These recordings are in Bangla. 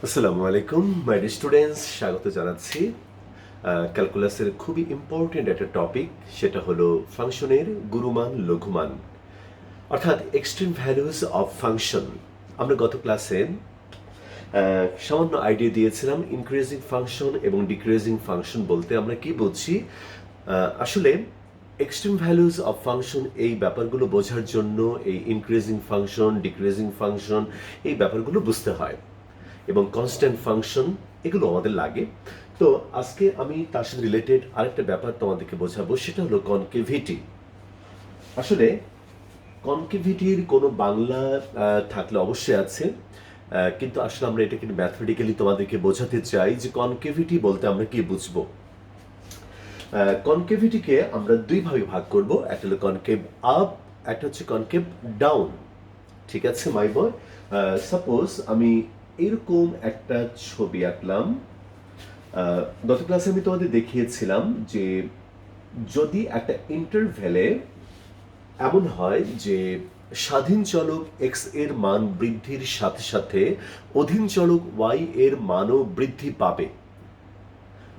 আসসালামু আলাইকুম মাই স্টুডেন্টস, স্বাগত জানাচ্ছি ক্যালকুলাসের খুবই ইম্পর্টেন্ট একটা টপিক, সেটা হলো ফাংশনের গুরুমান লঘুমান, অর্থাৎ এক্সট্রিম ভ্যালুজ অফ ফাংশন। আমরা গত ক্লাসে সামান্য আইডিয়া দিয়েছিলাম ইনক্রিজিং ফাংশন এবং ডিক্রিজিং ফাংশন বলতে আমরা কি বুঝছি। আসলে এক্সট্রিম ভ্যালুজ অফ ফাংশন এই ব্যাপারগুলো বোঝার জন্য এই ইনক্রিজিং ফাংশন, ডিক্রিজিং ফাংশন এই ব্যাপারগুলো বুঝতে হয় এবং কনস্ট্যান্ট ফাংশন এগুলো আমাদের লাগে। তো আজকে আমি তার সাথে রিলেটেড আরেকটা ব্যাপার তোমাদেরকে বোঝাবো, সেটা হলো কনকেভিটি। আসলে কনকেভিটির কোনো বাংলা থাকলে অবশ্যই আছে, কিন্তু আসলে আমরা এটা কিন্তু ম্যাথমেটিক্যালি তোমাদেরকে বোঝাতে চাই যে কনকেভিটি বলতে আমরা কি বুঝবো। কনকেভিটিকে আমরা দুই ভাগে ভাগ করব, একটা হলো কনকেভ আপ, একটা হচ্ছে কনকেভ ডাউন। ঠিক আছে মাই বয়, সাপোজ আমি এরকম একটা ছবি আঁকলাম। গত ক্লাসে আমি তোমাদের দেখিয়েছিলাম যে যদি একটা ইন্টারভ্যালে এমন হয় যে স্বাধীন চলক এক্স এর মান বৃদ্ধির সাথে সাথে অধীন চলক ওয়াই এর মানও বৃদ্ধি পাবে,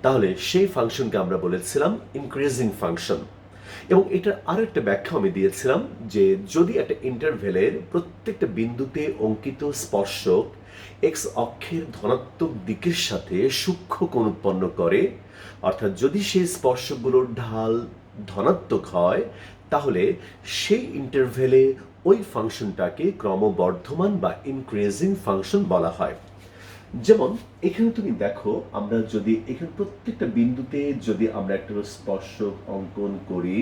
তাহলে সেই ফাংশনকে আমরা বলেছিলাম ইনক্রিজিং ফাংশন। এবং এটার আরো একটা ব্যাখ্যা আমি দিয়েছিলাম যে যদি একটা ইন্টারভেলের প্রত্যেকটা বিন্দুতে অঙ্কিত স্পর্শক এক্স অক্ষের ধনাত্মক দিকের সাথে সূক্ষ্ম কোণ উৎপন্ন করে, অর্থাৎ যদি সেই স্পর্শকগুলোর ঢাল ধনাত্মক হয়, তাহলে সেই ইন্টারভেলে ওই ফাংশনটাকে ক্রমবর্ধমান বা ইনক্রিজিং ফাংশন বলা হয়। যেমন এখানে তুমি দেখো, আমরা যদি এখানে প্রত্যেকটা বিন্দুতে যদি আমরা একটা স্পর্শক অঙ্কন করি,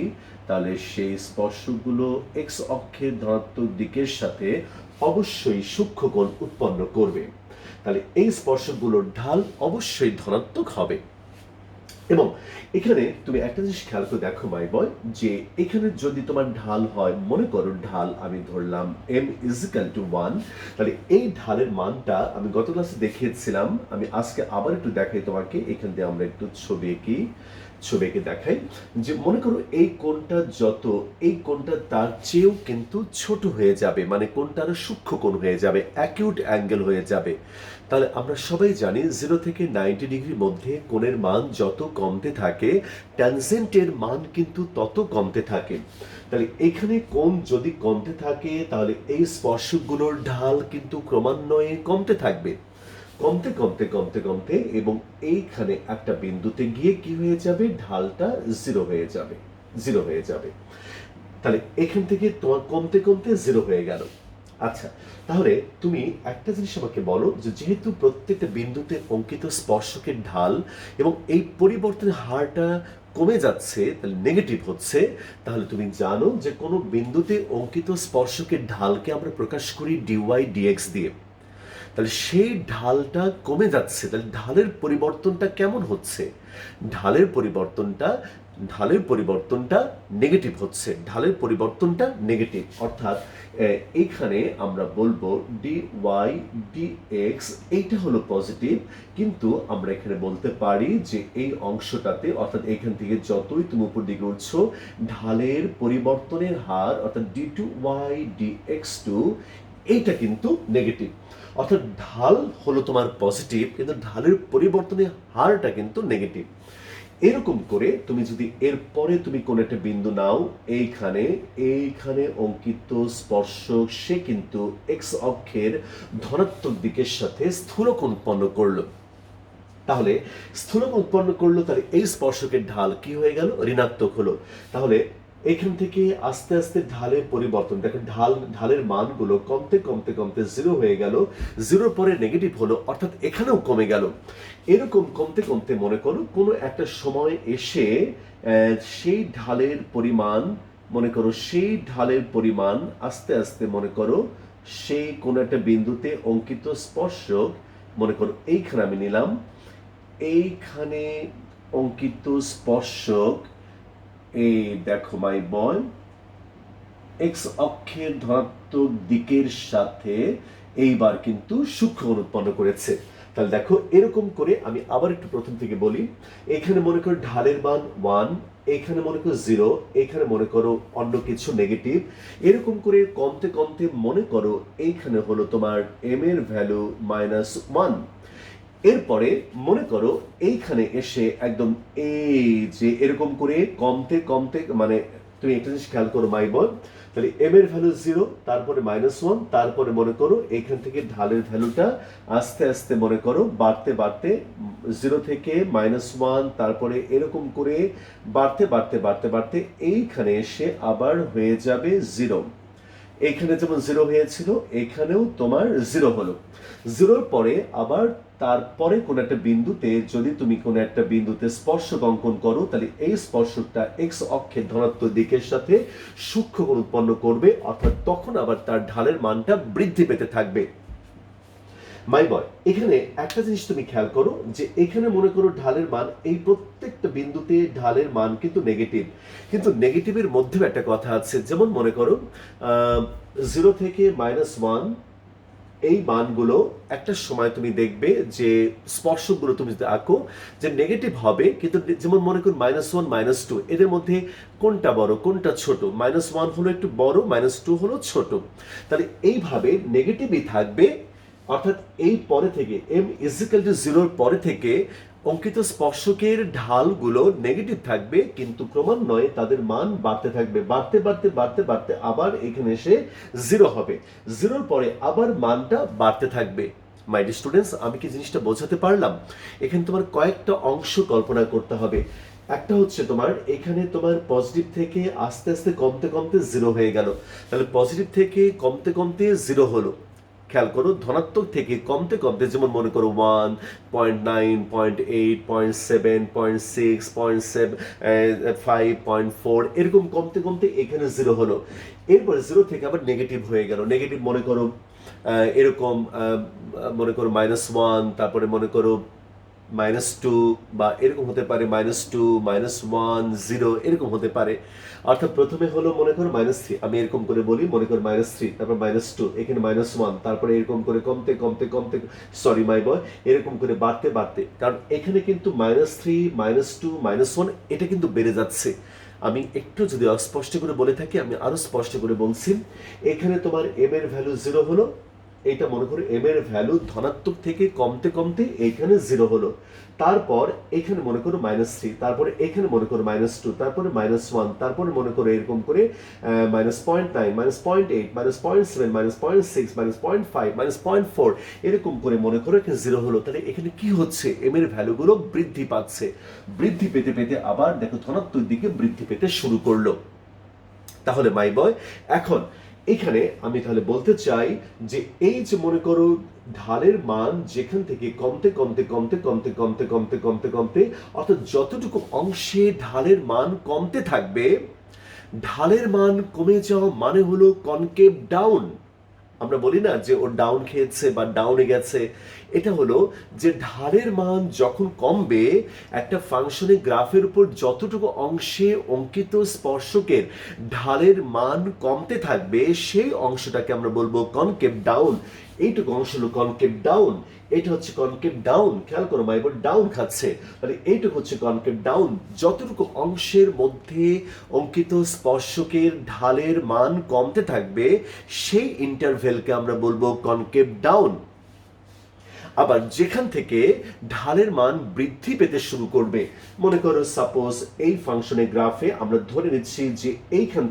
তাহলে সেই স্পর্শকগুলো এক্স অক্ষের ধনাত্মক দিকের সাথে অবশ্যই সূক্ষ্ম কোণ উৎপন্ন করবে। তাহলে এই স্পর্শকগুলোর ঢাল অবশ্যই ধনাত্মক হবে। এবং এখানে তুমি একটা জিনিস খেয়াল করে দেখো মাই বয়, যে এখানে যদি তোমার ঢাল হয়, মনে করো ঢাল আমি ধরলাম m ইজিক্যাল টু 1, তাহলে এই ঢালের মানটা আমি গত ক্লাসে দেখিয়েছিলাম, আমি আজকে আবার একটু দেখাই তোমাকে। এখান দিয়ে আমরা একটু ছবি এঁকে দেখাই যে মনে করো এই কোণটা যত, এই কোণটা তার চেয়েও কিন্তু ছোট হয়ে যাবে, মানে কোণটা আরো সূক্ষ্ম কোণ হয়ে যাবে, অ্যাকিউট অ্যাঙ্গেল হয়ে যাবে। তাহলে আমরা সবাই জানি 0 থেকে 90 ডিগ্রির মধ্যে কোণের মান যত কমতে থাকে, ট্যানজেন্টের মান কিন্তু তত কমতে থাকে। তাহলে এখানে কোণ যদি কমতে থাকে, তাহলে এই স্পর্শকগুলোর ঢাল কিন্তু ক্রমান্বয়ে কমতে থাকবে, কমতে কমতে কমতে কমতে, এবং এইখানে একটা বিন্দুতে গিয়ে কি হয়ে যাবে, ঢালটা জিরো হয়ে যাবে। তাহলে এখান থেকে তোমার কমতে কমতে জিরো হয়ে গেল। আচ্ছা, তাহলে তুমি একটা জিনিস আমাকে বলো যে যেহেতু প্রত্যেকটা বিন্দুতে অঙ্কিত স্পর্শকের ঢাল এবং এই পরিবর্তনের হারটা কমে যাচ্ছে, তাহলে নেগেটিভ হচ্ছে, তাহলে তুমি জানো যে কোনো বিন্দুতে অঙ্কিত স্পর্শকের ঢালকে আমরা প্রকাশ করি ডিওয়াই ডিএক্স দিয়ে। তাহলে সেই ঢালটা কমে যাচ্ছে, তাহলে ঢালের পরিবর্তনটা কেমন হচ্ছে, ঢালের পরিবর্তনটা নেগেটিভ হচ্ছে, ঢালের পরিবর্তনটা নেগেটিভ। অর্থাৎ এইখানে আমরা বলবো ডি ওয়াই ডি এক্স এইটা হলো পজিটিভ, কিন্তু আমরা এখানে বলতে পারি যে এই অংশটাতে, অর্থাৎ এখান থেকে যতই তুমি উপর দিকে উঠছো, ঢালের পরিবর্তনের হার অর্থাৎ D two Y D X two এইটা কিন্তু নেগেটিভ। অর্থাৎ ঢাল হলো তোমার পজিটিভ, কিন্তু ঢালের পরিবর্তনের হারটা কিন্তু নেগেটিভ। এরকম করে তুমি যদি এরপরে তুমি কোন একটা বিন্দু নাও, এইখানে অঙ্কিত স্পর্শক সে কিন্তু এক্স অক্ষের ধনাত্মক দিকের সাথে স্থূলকোণ উৎপন্ন করলো। তাহলে স্থূলকোণ উৎপন্ন করলো, তাহলে এই স্পর্শকের ঢাল কি হয়ে গেল, ঋণাত্মক হলো। তাহলে এখান থেকে আস্তে আস্তে ঢালের পরিবর্তন দেখো, ঢালের মানগুলো কমতে কমতে কমতে জিরো হয়ে গেল, জিরোর পরে নেগেটিভ হলো, অর্থাৎ এখানেও কমে গেল। এরকম কমতে কমতে মনে করো কোনো একটা সময় এসে সেই ঢালের পরিমাণ, আস্তে আস্তে মনে করো সেই কোনো একটা বিন্দুতে অঙ্কিত স্পর্শক, মনে করো এইখানে আমি নিলাম, এইখানে অঙ্কিত স্পর্শক, এই দেখো মাই বয়, এক্স অক্ষের ধনাত্মক দিকের সাথে এইবার কিন্তু সূক্ষ্মকোণ উৎপন্ন করেছে। তাহলে দেখো এরকম করে আমি আবার একটু প্রথম থেকে বলি। এখানে মনে করো ঢালের মান 1, এখানে মনে করো 0, এখানে মনে করো অন্য কিছু নেগেটিভ, এরকম করে কমতে কমতে মনে করো এইখানে হলো তোমার m এর ভ্যালু -1। এরপরে মনে করো এইখানে এসে একদম এই যে এরকম করে কমতে কমতে, মানে তুমি একটা জিনিস খেয়াল করো মাই বয়, তাহলে m এর ভ্যালু 0, তারপরে -1, তারপরে মনে করো এখান থেকে ঢালের ভ্যালুটা আস্তে আস্তে মনে করো বাড়তে বাড়তে 0 থেকে -1, তারপরে এরকম করে বাড়তে বাড়তে বাড়তে বাড়তে এইখানে এসে আবার হয়ে যাবে 0। এইখানে যেমন 0 হয়েছিল এখানেও তোমার 0 হলো। 0-র পরে আবার তারপরে কোন একটা বিন্দুতে যদি তুমি কোন একটা বিন্দুতে স্পর্শক অঙ্কন করো, তাহলে এই স্পর্শকটা এক্স অক্ষের ধনাত্মক দিকের সাথে সূক্ষ্মকোণ উৎপন্ন করবে, অর্থাৎ তখন আবার তার ঢালের মানটা বৃদ্ধি পেতে থাকবে। মাই বয়, এখানে একটা জিনিস তুমি খেয়াল করো যে এখানে মনে করো ঢালের মান, এই প্রত্যেকটা বিন্দুতে ঢালের মান কিন্তু নেগেটিভ, কিন্তু নেগেটিভের মধ্যেও একটা কথা আছে। যেমন মনে করো 0 থেকে -1 এই মানগুলো একটা সময় তুমি দেখবে যে স্পর্শকগুলো তুমি যদি আঁকো যে নেগেটিভ হবে, কিন্তু যেমন মনে করো -1, -2, এদের মধ্যে কোনটা বড় কোনটা ছোট? -1 হলো একটু বড়, -2 হলো ছোট। তাহলে এইভাবে নেগেটিভই থাকবে, অর্থাৎ এই পরে থেকে m = 0 পরে থেকে অঙ্কিত স্পর্শকের ঢালগুলো নেগেটিভ থাকবে, কিন্তু ক্রমান্বয়ে তাদের মান বাড়তে থাকবে, বাড়তে বাড়তে বাড়তে বাড়তে আবার এখানে এসে 0 হবে। 0-র পরে আবার মানটা বাড়তে থাকবে। মাই ডিয়ার স্টুডেন্টস, আমি কি জিনিসটা বোঝাতে পারলাম? এখানে তোমার কয়েকটা অংশ কল্পনা করতে হবে। একটা হচ্ছে তোমার এখানে তোমার পজিটিভ থেকে আস্তে আস্তে কমতে কমতে 0 হয়ে গেল, তাহলে পজিটিভ থেকে কমতে কমতে 0 হলো। খেয়াল করো ধনাত্মক থেকে কমতে কমতে, যেমন মনে করো 1, 0.9, 0.8, 0.7, 0.6, 0.5, 0.4, এরকম কমতে কমতে এখানে 0 হলো। এরপরে 0 থেকে আবার নেগেটিভ হয়ে গেল। নেগেটিভ মনে করো এরকম মনে করো -1, তারপরে মনে করো -2, বা এরকম হতে পারে -2, -1, 0, এরকম হতে পারে। অর্থাৎ প্রথমে হলো মনে করো -3, আমি এরকম করে বলি, মনে করো -3, তারপর -2, এখানে -1, তারপরে এরকম করে কমতে কমতে কমতে, সরি মাই বয়, এরকম করে বাড়তে বাড়তে, কারণ এখানে কিন্তু -3, -2, -1 এটা কিন্তু বেড়ে যাচ্ছে। আমি একটু যদি অস্পষ্ট করে বলে থাকি, আমি আরো স্পষ্ট করে বলছি। এখানে তোমার m এর ভ্যালু 0 হলো, এটা মনে করো m এর ভ্যালু ধনাত্মক থেকে কমতে কমতে এইখানে 0 হলো। তারপর এখানে মনে করো -3, তারপরে এখানে মনে করো -2, তারপরে -1, তারপরে মনে করো এরকম করে -0.9, -0.8, -0.7, -0.6, -0.5, -0.4, এরকম করে মনে করো এখানে 0 হলো। তাহলে এখানে কি হচ্ছে? m এর ভ্যালুগুলো বৃদ্ধি পাচ্ছে, বৃদ্ধি পেতে পেতে আবার দেখো ধনাত্মক দিকে বৃদ্ধি পেতে শুরু করলো। তাহলে মাই বয়, এখন এখানে আমি তাহলে বলতে চাই যে এই যে মনে করো ঢালের মান যেখান থেকে কমতে কমতে কমতে কমতে কমতে কমতে কমতে কমতে, অর্থাৎ যতটুকু অংশে ঢালের মান কমতে থাকবে, ঢালের মান কমে যাওয়া মানে হলো কনকেভ ডাউন। আমরা বলি না যে ও ডাউন খেয়েছে বা ডাউনে গেছে, এটা হলো যে ঢালের মান যখন কমবে, একটা ফাংশনের গ্রাফের উপর যতটুকু অংশে অঙ্কিত স্পর্শকের ঢালের মান কমতে থাকবে, সেই অংশটাকে আমরা বলবো কনকেভ ডাউন। এইটুকু অংশ হলো কনকেভ ডাউন, এটা হচ্ছে কনকেভ ডাউন। খেয়াল করো মাই বোর্ড ডাউন খাচ্ছে, তাহলে এইটুকু হচ্ছে কনকেভ ডাউন। যতটুকু অংশের মধ্যে অঙ্কিত স্পর্শকের ঢালের মান কমতে থাকবে, সেই ইন্টারভেলকে আমরা বলবো কনকেভ ডাউন। আবার যেখান থেকে ঢালের মান বৃদ্ধি পেতে শুরু করবে, মনে করো সাপোজ এই ফাংশনের গ্রাফে আমরা ধরে নিচ্ছি যে এইখান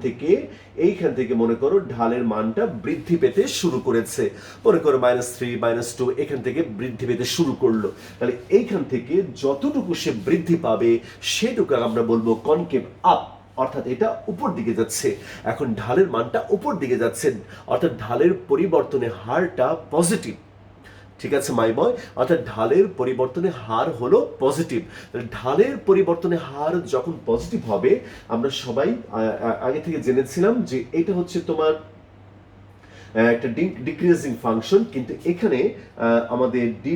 থেকে মনে করো ঢালের মানটা বৃদ্ধি পেতে শুরু করেছে, মনে করো -3, -2, এখান থেকে বৃদ্ধি পেতে শুরু করলো। তাহলে এইখান থেকে যতটুকু সে বৃদ্ধি পাবে সেটুকু আমরা বলবো কনকেভ আপ, অর্থাৎ এটা উপর দিকে যাচ্ছে। এখন ঢালের মানটা উপর দিকে যাচ্ছে, অর্থাৎ ঢালের পরিবর্তনের হারটা পজিটিভ। ঠিক আছে মাই বয়, অর্থাৎ ঢালের পরিবর্তনের হার হলো পজিটিভ। ঢালের পরিবর্তনের হার যখন পজিটিভ হবে, আমরা সবাই আগে থেকে জেনেছিলাম যে এটা হচ্ছে তোমার একটা ডিক্রিজিং ফাংশন, কিন্তু এখানে আমাদের dy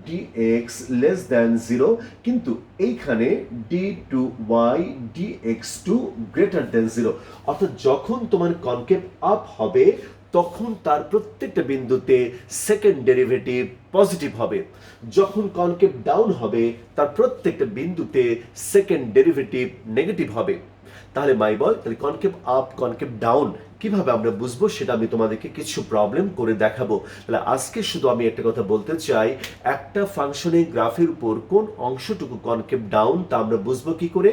dx লেস দ্যান 0, কিন্তু এইখানে d2y dx2 গ্রেটার দ্যান 0, অর্থাৎ যখন তোমার কনকেভ আপ হবে তখন তার প্রত্যেকটা বিন্দুতে সেকেন্ড ডেরিভেটিভ পজিটিভ হবে। যখন কনকেভ ডাউন হবে তার প্রত্যেকটা বিন্দুতে সেকেন্ড ডেরিভেটিভ নেগেটিভ হবে। তাহলে মাই বয়, তাহলে কনকেভ আপ কনকেভ ডাউন কিভাবে আমরা বুঝবো সেটা আমি তোমাদেরকে কিছু প্রবলেম করে দেখাবো। তাহলে আজকে শুধু আমি একটা কথা বলতে চাই, একটা ফাংশনের গ্রাফের উপর কোন অংশটুকু কনকেভ ডাউন তা আমরা বুঝবো কি করে?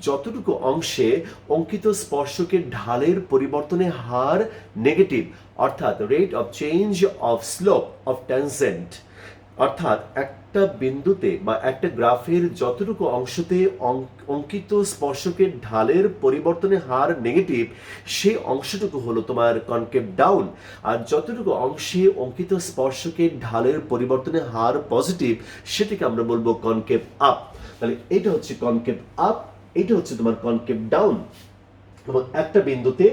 যতটুকু অংশে অঙ্কিত স্পর্শকের ঢালের পরিবর্তনের হার নেগেটিভ, অর্থাৎ rate of change of slope of tangent, অর্থাৎ একটা বিন্দুতে বা একটা গ্রাফের যতটুকু অংশতে অঙ্কিত স্পর্শকের ঢালের পরিবর্তনের হার নেগেটিভ, সেই অংশটুকু হলো তোমার কনকেভ ডাউন। আর যতটুকু অংশে অঙ্কিত স্পর্শকের ঢালের পরিবর্তনের হার পজিটিভ, সেটাকে আমরা বলবো কনকেভ আপ। তাহলে এটা হচ্ছে কনকেভ আপ, এটা হচ্ছে তোমার কনকেভ ডাউন। এবং একটা বিন্দুতে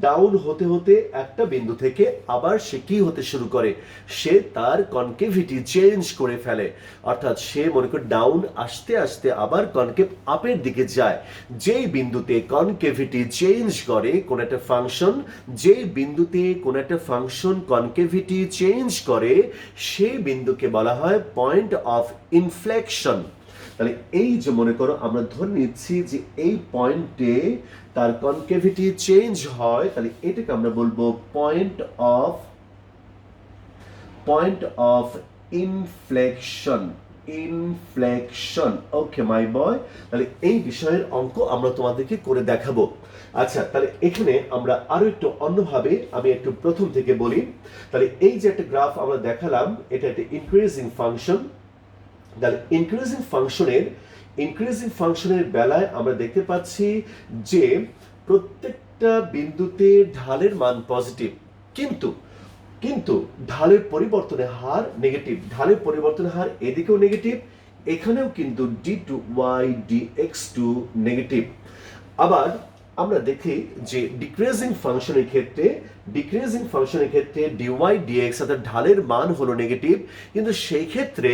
ডাউন হতে হতে একটা বিন্দু থেকে আবার সে কি হতে শুরু করে, সে তার কনকেভিটি চেঞ্জ করে ফেলে। অর্থাৎ সে মনে করে ডাউন আসতে আসতে আবার কনকেভ আপের দিকে যায়। যেই বিন্দুতে কনকেভিটি চেঞ্জ করে কোন একটা ফাংশন, যেই বিন্দুতে কোন একটা ফাংশন কনকেভিটি চেঞ্জ করে, সেই বিন্দুকে বলা হয় পয়েন্ট অফ ইনফ্লেকশন। তাহলে এই যে মনে করো আমরা ধরে নিচ্ছি যে এই পয়েন্টে তার কনকেভিটি চেঞ্জ হয়, তাহলে এটাকে আমরা বলবো পয়েন্ট অফ ইনফ্লেকশন। ওকে মাই বয়, তাহলে এই বিষয়ের অঙ্ক আমরা তোমাদেরকে করে দেখাবো। আচ্ছা, তাহলে এখানে আমরা আরো একটু অন্যভাবে আমি একটু প্রথম থেকে বলি। তাহলে এই যে একটা গ্রাফ আমরা দেখালাম, এটা একটা ইনক্রিজিং ফাংশন। তাহলে ইনক্রিজিং ফাংশনের বেলায় আমরা দেখতে পাচ্ছি যে প্রত্যেকটা বিন্দুতে ঢালের মান পজিটিভ, কিন্তু ঢালের পরিবর্তনের হার নেগেটিভ। ঢালের পরিবর্তনের হার এদিকেও নেগেটিভ, এখানেও কিন্তু d2y dx2 নেগেটিভ। আবার আমরা দেখি যে ডিক্রিজিং ফাংশনের ক্ষেত্রে dy dx অর্থাৎ ঢালের মান হলো নেগেটিভ, কিন্তু সেই ক্ষেত্রে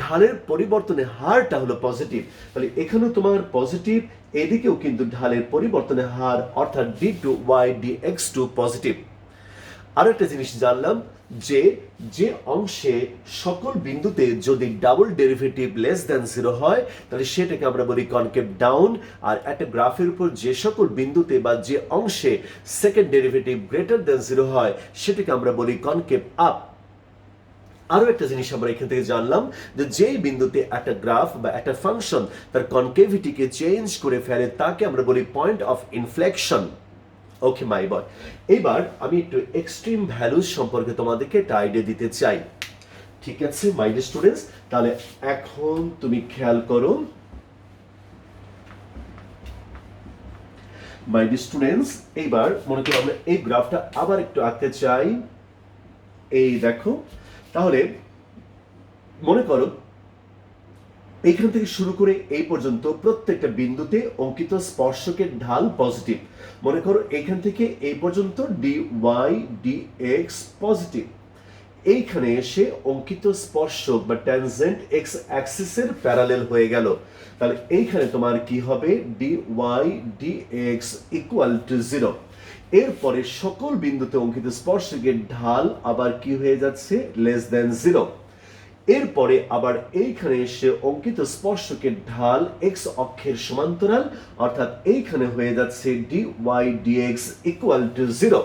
ঢালের পরিবর্তনের হারটা হলো পজিটিভ। তাহলে এখানেও তোমার পজিটিভ, এদিকেও কিন্তু ঢালের পরিবর্তনের হার অর্থাৎ d2y dx2 পজিটিভ। আরো একটা জিনিস জানলাম যে যে অংশে সকল বিন্দুতে যদি ডাবল ডেরিভেটিভ লেস দ্যান 0 হয়, তাহলে সেটাকে আমরা বলি কনকেভ ডাউন। আর একটা গ্রাফের উপর যে সকল বিন্দুতে বা যে অংশে সেকেন্ড ডেরিভেটিভ গ্রেটার দ্যান 0 হয়, সেটাকে আমরা বলি কনকেভ আপ। আরো একটা জিনিস আমরা এখান থেকে জানলাম যে যেই বিন্দুতে একটা গ্রাফ বা একটা ফাংশন তার কনকেভিটিকে চেঞ্জ করে ফেলে, তাকে আমরা বলি পয়েন্ট অফ ইনফ্লেকশন। ওকে মাই বয়, এবার আমি একটু এক্সট্রিম ভ্যালুজ সম্পর্কে তোমাদেরকে একটা আইডিয়া দিতে চাই। ঠিক আছে মাই ডিয়ার স্টুডেন্টস, তাহলে এখন তুমি খেয়াল করো মাই ডিয়ার স্টুডেন্টস। এইবার মনে করো আমরা এই গ্রাফটা আবার একটু আঁকতে চাই। এই দেখো, তাহলে মনে করো এইখান থেকে শুরু করে এই পর্যন্ত প্রত্যেকটা বিন্দুতে অঙ্কিত স্পর্শকের ঢাল পজিটিভ। মনে করো এইখান থেকে এই পর্যন্ত dy dx পজিটিভ। এইখানে এসে অঙ্কিত স্পর্শক বা ট্যানজেন্ট এক্স অ্যাক্সিসের প্যারালেল হয়ে গেল। তাহলে এইখানে তোমার কি হবে, dy dx ইকুয়াল টু 0। এরপরে সকল বিন্দুতে অঙ্কিত স্পর্শকের ঢাল আবার কি হয়ে যাচ্ছে, লেস দ্যান 0। এরপরে আবার এইখানে এসে অঙ্কিত স্পর্শকের ঢাল এক্স অক্ষের সমান্তরাল, অর্থাৎ এইখানে হয়ে যাচ্ছে dy dx ইকুয়াল টু 0।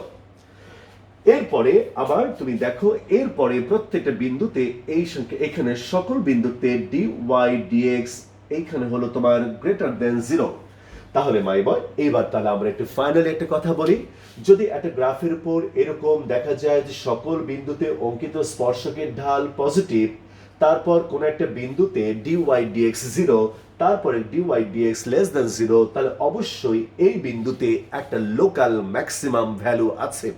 এরপরে আবার তুমি দেখো, এরপরে প্রত্যেকটা বিন্দুতে এই সংখ্যা, এখানে সকল বিন্দুতে dy dx এইখানে হলো তোমার গ্রেটার দেন 0। তাহলে মাই বয়, এইবার তাহলে আমরা একটু ফাইনালি একটা কথা বলি। যদি একটা গ্রাফের উপর এরকম দেখা যায় যে সকল বিন্দুতে অঙ্কিত স্পর্শকের ঢাল পজিটিভ, তারপর কোন একটা বিন্দুতে dy dx 0, তারপরে dy dx লেস দ্যান 0, তাহলে অবশ্যই এই বিন্দুতে একটা লোকাল ম্যাক্সিমাম ভ্যালু আছে।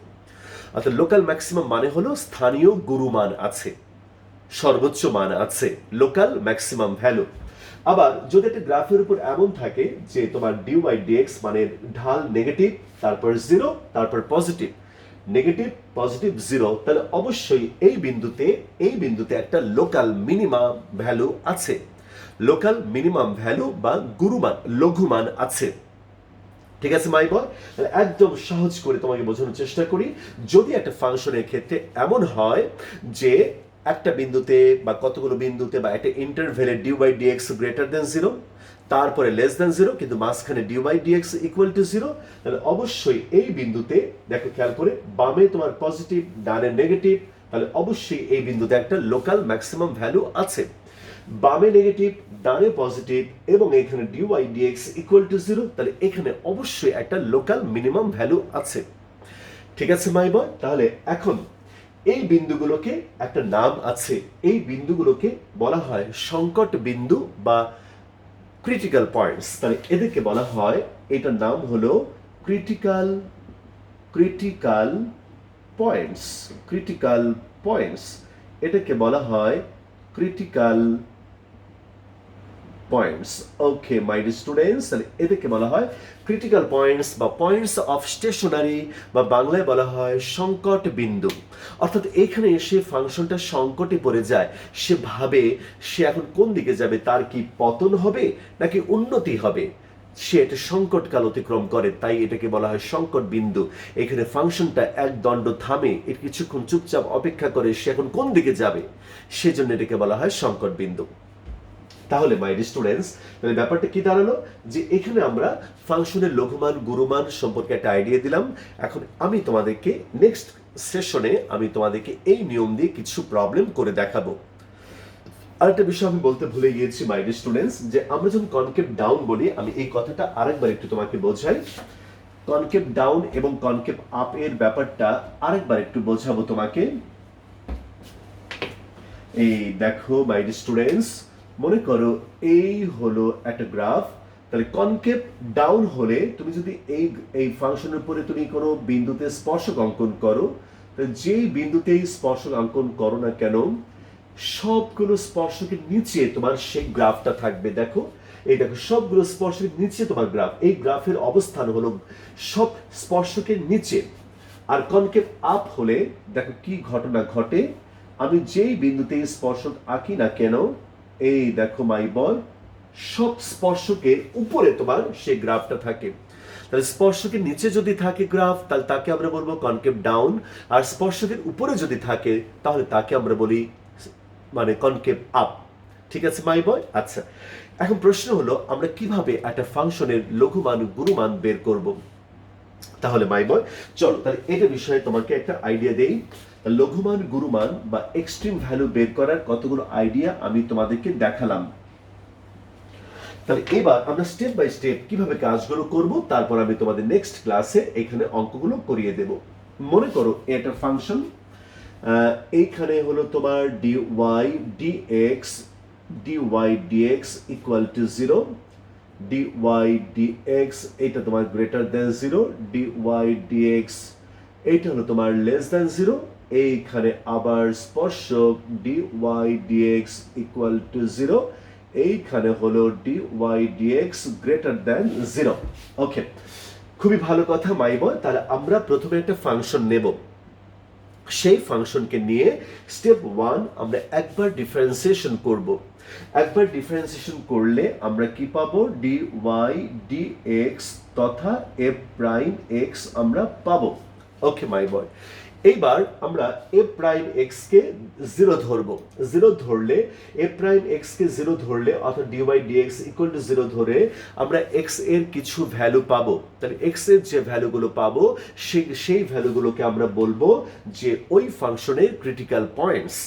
অর্থাৎ লোকাল ম্যাক্সিমাম মানে হলো স্থানীয় গুরুমান আছে, সর্বোচ্চ মান আছে, লোকাল ম্যাক্সিমাম ভ্যালু। আবার যদি একটা গ্রাফের উপর এমন থাকে যে তোমার dy dx মানে ঢাল নেগেটিভ, তারপর 0, তারপর পজিটিভ, নেগেটিভ পজিটিভ 0, তাহলে অবশ্যই এই বিন্দুতে একটা লোকাল মিনিমাম ভ্যালু আছে, লোকাল মিনিমাম ভ্যালু বা গুরুমান লঘুমান আছে। ঠিক আছে মাই বয়, একদম সহজ করে তোমাকে বোঝানোর চেষ্টা করি। যদি একটা ফাংশনের ক্ষেত্রে এমন হয় যে একটা বিন্দুতে বা কতগুলো বিন্দুতে বা একটা ইন্টারভেলে du by dx greater than zero, তারপরে লেস দেন জিরো, কিন্তু মাঝখানে du by dx equal to zero, তাহলে অবশ্যই এই বিন্দুতে দেখো খেয়াল করে, বামে তোমার পজিটিভ, ডানে নেগেটিভ, তাহলে অবশ্যই এই বিন্দুতে একটা লোকাল ম্যাক্সিমাম ভ্যালু আছে। বামে নেগেটিভ, ডানে পজিটিভ এবং এখানে D Y by dx equal to zero, তাহলে এখানে অবশ্যই একটা লোকাল মিনিমাম ভ্যালু আছে। ঠিক আছে মাই বয়, তাহলে এখন এই বিন্দুগুলোকে একটা নাম আছে, এই বিন্দুগুলোকে বলা হয় সংকট বিন্দু বা ক্রিটিক্যাল পয়েন্টস। তাহলে এদেরকে বলা হয়, এটার নাম হলো critical critical points, critical points, এটাকে বলা হয় critical points. Okay my students, তাহলে এদেরকে বলা হয় ক্রিটিক্যাল পয়েন্টস বা পয়েন্টস অফ স্টেশনারি, বা বাংলায় বলা হয় সংকট বিন্দু। অর্থাৎ এখানে এসে ফাংশনটা সংকটে পড়ে যায়, সে ভাবে সে এখন কোন দিকে যাবে, তার কি পতন হবে নাকি উন্নতি হবে, সে এটা সংকটকাল অতিক্রম করে, তাই এটাকে বলা হয় সংকট বিন্দু। এখানে ফাংশনটা এক দণ্ড থামে, এর কিছুক্ষণ চুপচাপ অপেক্ষা করে সে এখন কোন দিকে যাবে, সেজন্য এটাকে বলা হয় সংকট বিন্দু। তাহলে মাই স্টুডেন্টস, তাহলে ব্যাপারটা কি দাঁড়ালো, যে এখানে আমরা ফাংশনের লঘুমান গুরুমান সম্পর্কে একটা আইডিয়া দিলাম। এখন আমি তোমাদেরকে নেক্সট সেশনে আমি তোমাদেরকে এই নিয়ম দিয়ে কিছু প্রবলেম করে দেখাবো। আরেকটা বিষয় আমি বলতে ভুলে গিয়েছি মাই স্টুডেন্টস, যে আমরা যখন কনকেভ ডাউন বলি, আমি এই কথাটা আরেকবার একটু তোমাকে বোঝাই। কনকেভ ডাউন এবং কনকেভ আপ এর ব্যাপারটা আরেকবার একটু বোঝাবো তোমাকে। এই দেখো মাই স্টুডেন্টস, মনে করো এই হলো একটা গ্রাফ, তাহলে কনকেভ ডাউন হলে তুমি যদি এই এই ফাংশনের উপরে তুমি কোনো বিন্দুতে স্পর্শক অঙ্কন করো, তাহলে যেই বিন্দুতেই স্পর্শক অঙ্কন করো না কেন, সবগুলো স্পর্শকের নিচে তোমার সেই গ্রাফটা থাকবে। দেখো এই দেখো, সবগুলো স্পর্শকের নিচে তোমার গ্রাফ, এই গ্রাফের অবস্থান হলো সব স্পর্শকের নিচে। আর কনকেভ আপ হলে দেখো কি ঘটনা ঘটে, আমি যেই বিন্দুতে স্পর্শক আঁকি না কেন, এই দেখো মাই বয়, সব স্পর্শকের উপরে তোমার সেই গ্রাফটা থাকে। তাহলে স্পর্শকের নিচে যদি থাকে গ্রাফ, তাহলে তাকে আমরা বলবো কনকেভ ডাউন, আর স্পর্শকের উপরে যদি থাকে তাহলে তাকে আমরা বলি মানে কনকেভ আপ। ঠিক আছে মাই বয়? আচ্ছা, এখন প্রশ্ন হলো আমরা কিভাবে একটা ফাংশনের লঘুমান গুরুমান বের করব। তাহলে মাই বয় চলো তাহলে এটা বিষয়ে তোমাকে একটা আইডিয়া দেই। লঘুমান গুরুমান বা এক্সট্রিম ভ্যালু বের করার কতগুলো আইডিয়া আমি তোমাদেরকে দেখালাম। তাহলে এবার আমরা স্টেপ বাই স্টেপ কিভাবে কাজগুলো করব, তারপর আমি তোমাদের নেক্সট ক্লাসে এখানে অঙ্কগুলো করিয়ে দেব। মনে করো এটা ফাংশন, এইখানে হলো তোমার dy dx equal to 0, dy dx এটা তোমার গ্রেটার দেন 0, dy dx এইটা হলো তোমার লেস দেন 0, এইখানে আবার স্পর্শক dy dx ইকুয়াল টু 0, এইখানে হলো dy dx গ্রেটার দেন 0। ওকে, খুবই ভালো কথা মাই বয়। তাহলে আমরা প্রথমে একটা ফাংশন নেব, সেই ফাংশনকে নিয়ে স্টেপ 1 আমরা একবার ডিফারেন্সিয়েশন করব। একবার ডিফারেন্সিয়েশন করলে আমরা কি পাবো, dy dx তথা f প্রাইম x আমরা পাবো। ওকে মাই বয়, এইবার আমরা f প্রাইম x কে 0 ধরবো। 0 ধরলে f প্রাইম x কে 0 ধরলে অর্থাৎ dy dx ইকুয়াল টু 0 ধরে আমরা x এর কিছু ভ্যালু পাবো। তাহলে x এর যে ভ্যালুগুলো পাবো সেই ভ্যালুগুলোকে আমরা বলবো যে ওই ফাংশনের ক্রিটিক্যাল পয়েন্টস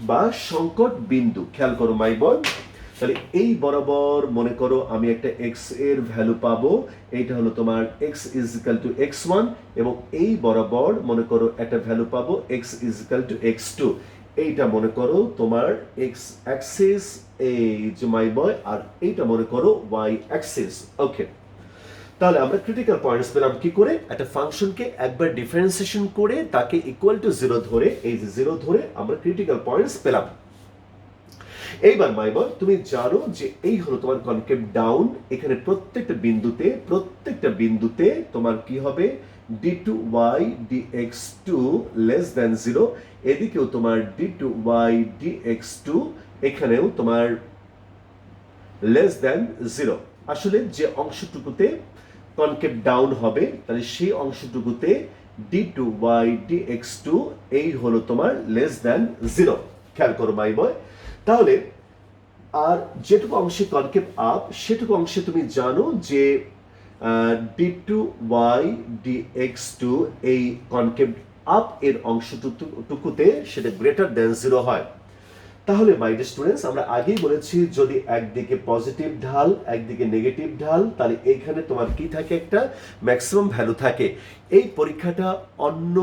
বা সংকট বিন্দু। খেয়াল করো মাই বয়, তাহলে এই বরাবর মনে করো আমি একটা x এর ভ্যালু পাবো, এইটা হলো তোমার x is equal to x1, এবং এই বরাবর মনে করো একটা ভ্যালু পাবো x is equal to x2, এইটা মনে করো তোমার x অ্যাক্সিস, এই যে মাই বয়, আর এইটা মনে করো y অ্যাক্সিস। ওকে, তাহলে আমরা ক্রিটিক্যাল পয়েন্টস পেলাম কি করে, একটা ফাংশনকে একবার ডিফারেন্সিয়েশন করে তাকে ইকুয়াল টু 0 ধরে, এই যে 0 ধরে আমরা ক্রিটিক্যাল পয়েন্টস পেলাম। এইবার মাই বয় তুমি জানো যে এই হলো তোমার কনকেভ ডাউন, এখানে প্রত্যেকটা বিন্দুতে তোমার কি হবে, d2y dx2 লেস দেন 0, এদিকেও তোমার d2y dx2 এখানেও তোমার লেস দেন 0। আসলে যে অংশটুকুতে কনকেভ ডাউন হবে, তাহলে সেই অংশটুকুতে d2y dx2 এই হলো তোমার লেস দ্যান 0। খেয়াল করো মাই বয়। তাহলে আর যেটুকু অংশে কনকেভ আপ সেটুকু অংশে তুমি জানো যে d2y dx2 এই কনকেভ আপ এর অংশটুকুতে সেটা গ্রেটার দ্যান 0 হয়। তাহলে মাই ডিয়ার স্টুডেন্টস, আমরা আগেই বলেছি যদি একদিকে পজিটিভ ঢাল একদিকে নেগেটিভ ঢাল, তাহলে এইখানে তোমার কি থাকে, একটা ম্যাক্সিমাম ভ্যালু থাকে। এই পরীক্ষাটা অন্য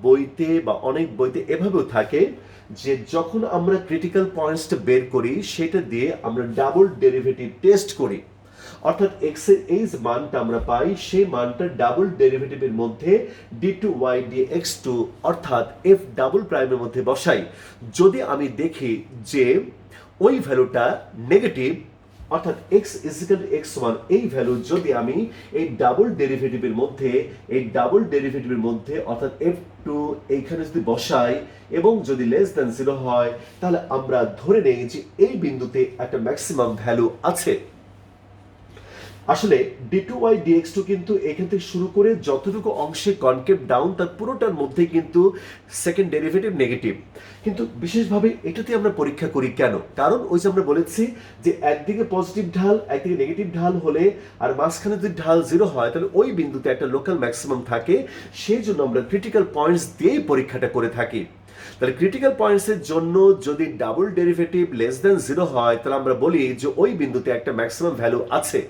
বইতে বা অনেক বইতে এভাবেও থাকে যে যখন আমরা ক্রিটিক্যাল পয়েন্টসটা বের করি সেটা দিয়ে আমরা ডাবল ডেরিভেটিভ টেস্ট করি, অর্থাৎ এক্স এর এই যে মানটা আমরা পাই সেই মানটা ডাবল ডেরিভেটিভের মধ্যে d2y dx2 অর্থাৎ f ডাবল প্রাইমের মধ্যে বসাই। যদি আমি দেখি যে ওই ভ্যালুটা নেগেটিভ, অর্থাৎ x ইজিক্যাল টু x1 এই ভ্যালু যদি আমি এই ডাবল ডেরিভেটিভের মধ্যে অর্থাৎ f2 এইখানে যদি বসাই এবং যদি লেস দ্যান 0 হয়, তাহলে আমরা ধরে নেই যে এই বিন্দুতে একটা ম্যাক্সিমাম ভ্যালু আছে। আসলে d2y dx2 কিন্তু এখান থেকে শুরু করে যতটুকু অংশে কনকেভ ডাউন তার পুরোটার মধ্যে কিন্তু সেকেন্ড ডেরিভেটিভ নেগেটিভ। কিন্তু বিশেষভাবে এটাতে আমরা পরীক্ষা করি কেন? কারণ ওই যে আমরা বলেছি যে একদিকে পজিটিভ ঢাল একদিকে নেগেটিভ ঢাল হলে আর মাঝখানে যদি ঢাল 0 হয় তাহলে ওই বিন্দুতে একটা লোকাল ম্যাক্সিমাম থাকে, সেই জন্য আমরা ক্রিটিক্যাল পয়েন্টস দিয়েই পরীক্ষাটা করে থাকি। তাহলে ক্রিটিক্যাল পয়েন্টসের জন্য যদি ডাবল ডেরিভেটিভ লেস দ্যান 0 হয় তাহলে আমরা বলি যে ওই বিন্দুতে একটা ম্যাক্সিমাম ভ্যালু আছে।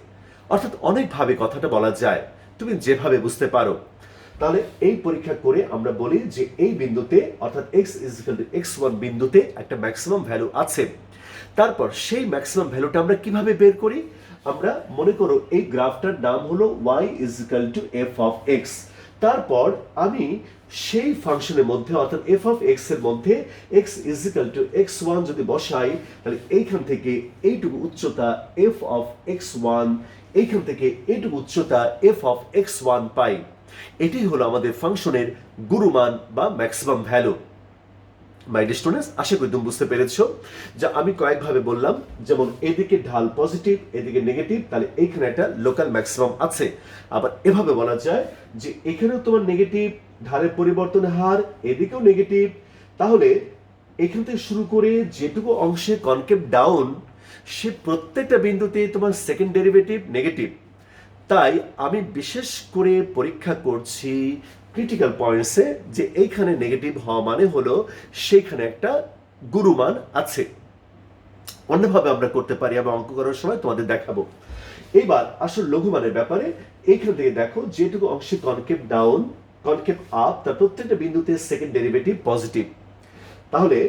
অর্থাৎ অনেকভাবে কথাটা বলা যায়, তুমি যেভাবে বুঝতে পারো। তাহলে এই পরীক্ষা করে আমরা বলি যে এই বিন্দুতে অর্থাৎ x ইজিক্যাল টু x1 বিন্দুতে একটা ম্যাক্সিমাম ভ্যালু আছে। তারপর সেই ম্যাক্সিমাম ভ্যালুটা আমরা কিভাবে বের করি? আমরা মনে করো এই গ্রাফটার নাম হলো y is equal to f of x। তারপর আমি সেই ফাংশনের মধ্যে অর্থাৎ f অফ x এর মধ্যে x ইজিক্যাল টু x1 যদি বসাই, তাহলে এইখান থেকে এইটুকু উচ্চতা f অফ x1, এইখান থেকে এইটুকু উচ্চতা f অফ x1 পাই। এটাই হলো আমাদের ফাংশনের গুরুমান বা maximum value. My dear students, আশা করি তুমি বুঝতে পেরেছো যে আমি কয়েকভাবে বললাম, যেমন এদিকে ঢাল পজিটিভ এদিকে নেগেটিভ, তাহলে এইখানে একটা লোকাল ম্যাক্সিমাম আছে। আবার এভাবে বলা যায় যে এখানেও তোমার নেগেটিভ ঢালের পরিবর্তনের হার, এদিকেও নেগেটিভ, তাহলে এখান থেকে শুরু করে যেটুকু অংশে কনকেভ ডাউন সে প্রত্যেকটা বিন্দুতে তোমার সেকেন্ড ডেরিভেটিভ নেগেটিভ। তাই আমি বিশেষ করে পরীক্ষা করছি ক্রিটিক্যাল পয়েন্টসে যে এইখানে নেগেটিভ হওয়া মানে হলো সেইখানে একটা গুরুমান আছে। অন্যভাবে আমরা করতে পারি, আমি অঙ্ক করার সময় তোমাদের দেখাবো। এইবার আসল লঘুমানের ব্যাপারে এইখান থেকে দেখো যেটুকু অংশে কনকেভ ডাউন কনকেভ আপ তার প্রত্যেকটা বিন্দুতে সেকেন্ড ডেরিভেটিভ পজিটিভ। তাহলে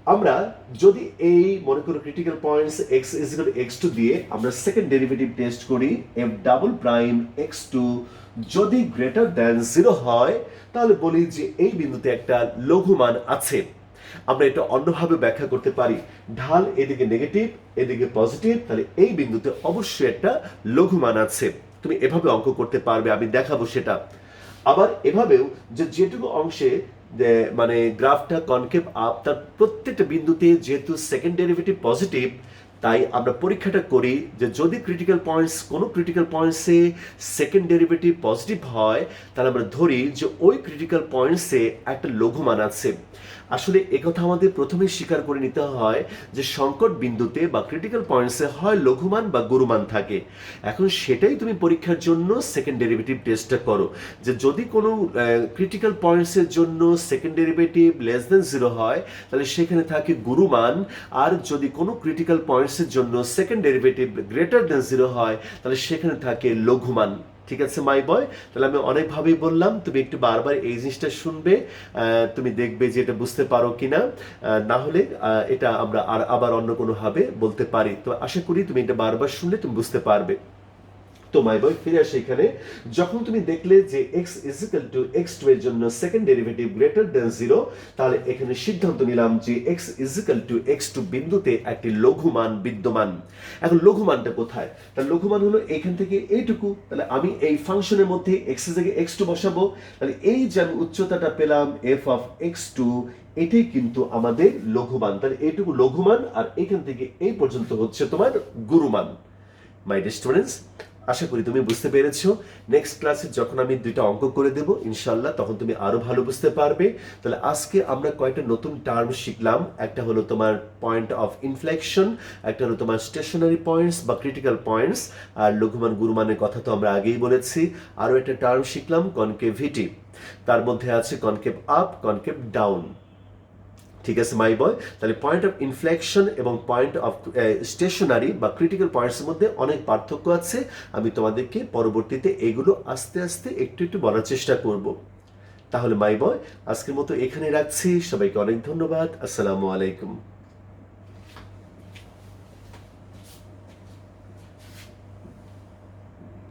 আমরা যদি এই মনে করো critical points x is equal to x2 দিয়ে আমরা সেকেন্ড ডেরিভেটিভ টেস্ট করি f ডাবল প্রাইম x2 যদি গ্রেটার দ্যান 0 হয়, তাহলে বলি যে এই বিন্দুতে একটা লঘুমান আছে। আমরা এটা অন্যভাবে ব্যাখ্যা করতে পারি, ঢাল এদিকে নেগেটিভ এদিকে পজিটিভ, তাহলে এই বিন্দুতে অবশ্যই একটা লঘুমান আছে। তুমি এভাবে অঙ্ক করতে পারবে, আমি দেখাবো সেটা। আবার এভাবেও যে যেটুকু অংশে মানে গ্রাফটা কনকেভ আপ তার প্রত্যেকটা বিন্দুতে যেহেতু সেকেন্ড ডেরিভেটিভ পজিটিভ, তাই আমরা পরীক্ষাটা করি যে যদি কোনো ক্রিটিক্যাল পয়েন্টসে সেকেন্ড ডেরিভেটিভ পজিটিভ হয়, তাহলে আমরা ধরি যে ওই ক্রিটিক্যাল পয়েন্টসে একটা লঘুমান আছে। আসলে একথা আমাদের প্রথমেই স্বীকার করে নিতে হয় যে সংকট বিন্দুতে বা ক্রিটিক্যাল পয়েন্টসে হয় লঘুমান বা গুরুমান থাকে। এখন সেটাই তুমি পরীক্ষার জন্য সেকেন্ড ডেরিভেটিভ টেস্টটা করো, যে যদি কোনো ক্রিটিক্যাল পয়েন্টসের জন্য সেকেন্ড ডেরিভেটিভ লেস দেন 0 হয় তাহলে সেখানে থাকে গুরুমান, আর যদি কোনো ক্রিটিক্যাল পয়েন্টসের জন্য সেকেন্ড ডেরিভেটিভ গ্রেটার দেন 0 হয় তাহলে সেখানে থাকে লঘুমান। ঠিক আছে মাই বয়? তাহলে আমি অনেকভাবেই বললাম, তুমি একটু বারবার এই জিনিসটা শুনবে, তুমি দেখবে যে এটা বুঝতে পারো কিনা। না হলে এটা আমরা আবার অন্য কোনোভাবে বলতে পারি। তো আশা করি তুমি এটা বারবার শুনলে তুমি বুঝতে পারবে। তো মাই বয়, ফিরে আসে এখানে। যখন তুমি দেখলে যে x ইজিক্যাল টু x2 এর জন্য সেকেন্ড ডেরিভেটিভ গ্রেটার দেন 0, তাহলে এখানে সিদ্ধান্ত নিলাম যে x ইজিক্যাল টু x2 বিন্দুতে একটি লঘুমান বিদ্যমান। এখন লঘুমানটা কোথায়? তার লঘুমান হলো এখান থেকে এইটুকু। তাহলে আমি এই ফাংশনের মধ্যে x এর জায়গায় x2 বসাবো, তাহলে এই যে আমি উচ্চতাটা পেলাম f অফ x2, এটাই কিন্তু আমাদের লঘুমান। তাহলে এইটুকু লঘুমান আর এখান থেকে এই পর্যন্ত হচ্ছে তোমার গুরুমান। মাই ডিয়ার স্টুডেন্টস, আশা করি তুমি বুঝতে পেরেছো। নেক্সট ক্লাসে যখন আমি দুইটা অঙ্ক করে দেব ইনশাল্লাহ, তখন তুমি আরো ভালো বুঝতে পারবে। তাহলে আজকে আমরা কয়েকটা নতুন টার্ম শিখলাম। একটা হলো তোমার পয়েন্ট অফ ইনফ্লেকশন, একটা হলো তোমার স্টেশনারি পয়েন্টস বা ক্রিটিক্যাল পয়েন্টস, আর লঘুমান গুরুমানের কথা তো আমরা আগেই বলেছি। আরো একটা টার্ম শিখলাম কনকেভিটি, তার মধ্যে আছে কনকেভ আপ, কনকেভ ডাউন। ঠিক আছে মাই বয়, তাহলে পয়েন্ট অফ ইনফ্লেকশন এবং পয়েন্ট অফ স্টেশনারি বা ক্রিটিক্যাল পয়েন্টসের মধ্যে অনেক পার্থক্য আছে। আমি তোমাদেরকে পরবর্তীতে এগুলো আস্তে আস্তে একটু একটু বলার চেষ্টা করব। তাহলে মাই বয়, আজকের মতো এখানে রাখছি। সবাইকে অনেক ধন্যবাদ। আসসালামু আলাইকুম।